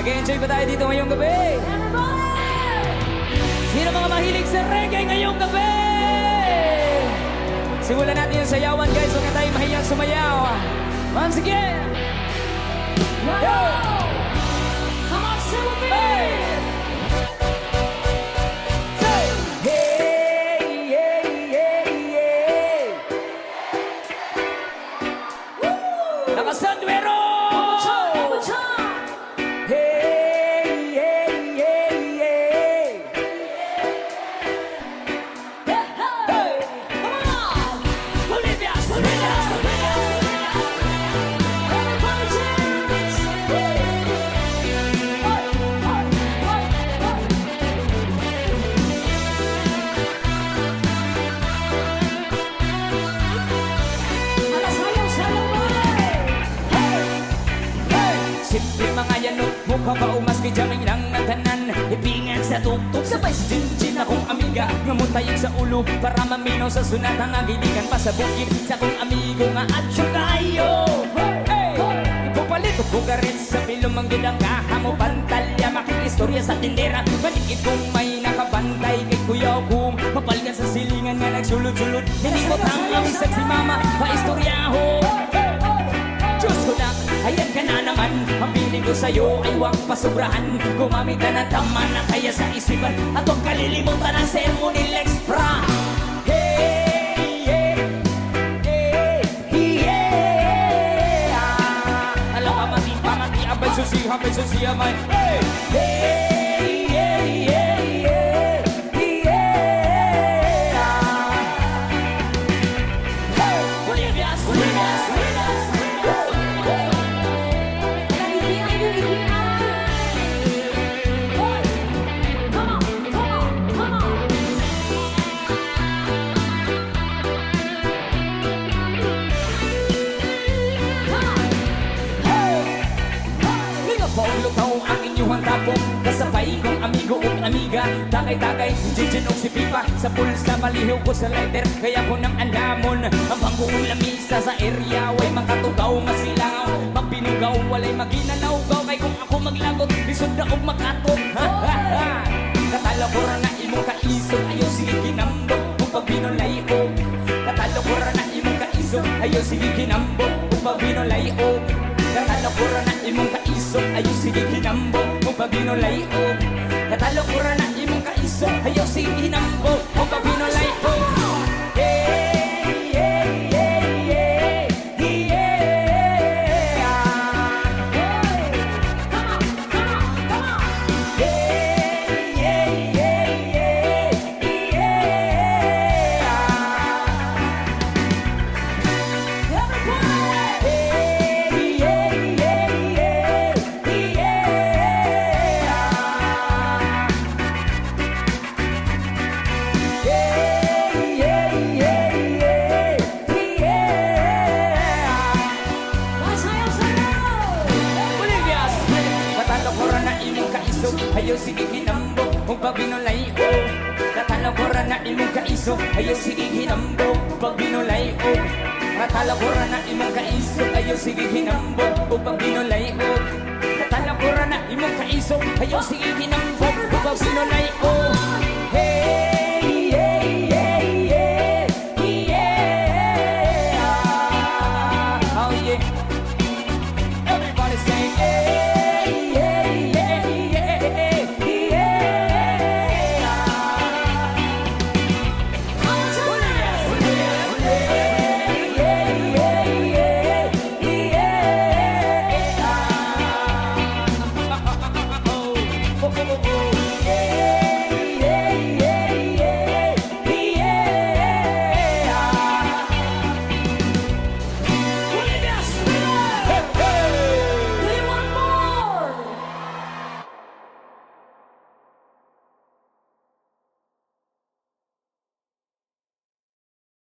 Nag-enjoy ba tayo dito ngayong gabi? Sino mga mahilig sa reggae ngayong gabi? Simulan natin yung sayawan guys. Huwag na tayo mahiyang sumayaw. Once again. Yo! Come on, sing with me! Say! Hey, yeah, yeah, yeah. Woo! Nakasandwero! Mukhang paumas kay Jaming lang ng tanan. Ipingan sa tuktok sabay si Jinjin akong amiga. Ngamutayag sa ulo para maminaw sa sunat. Ang agilikan pa sa bukid sa akong amigo nga at siya kayo. Hey! Ipupalit ko bugarit sa pilumanggid ang kahamo pantalya. Makikistorya sa tindera. Malikit kong may nakabantay kay kuya kong mapalgan sa silingan nga nagsulod-sulod. Hindi ko tangang isag si mama paistoryaho. Diyos ko na, ayan ka na naman. Ang piling ko sa'yo ay huwag pasobrahan. Gumamit ka ng tama na kaya sa isipan. At huwag kalilimutan ang sermon ni Lex Fra. Hey, yeah, hey, yeah. Alam ka mati, abay susiya, man. Hey, hey, yeah, yeah, yeah, yeah. Hey, Bolivias. Kasabay kong amigo ug amiga. Tagay-tagay, Jinjin og si Pipa. Sa pulsa malihaw ko sa lighter. Kaya ko nang alamon ang bangkong lamisa sa area. Way makatugaw, masilangaw. Magbinugaw, walay maginanawgaw. Kay kung ako maglagot, lisod na og makatot. Katalo ko ra na imong kaisog. Ayaw sige kinambog kung pagbinolay o. Katalo ko ra na imong kaisog. Ayaw sige kinambog kung pagbinolay o. Katalo ko ra na imong kaisog. Ayaw sige kinambog kung pagbinolay o. Katalo ko ra na imong kaisog. Ayaw sige kinambog kung pagbinolay o. Ayaw sige hinambog kung pagbinolay o. Katalo ko ra na imong kaiso. Ayaw sige hinambog kung pagbinolay o. Katalo ko ra na imong kaiso. Ayaw sige hinambog kung pagbinolay o. Katalo ko ra na imong kaiso. Ayaw sige hinambog kung pagbinolay o.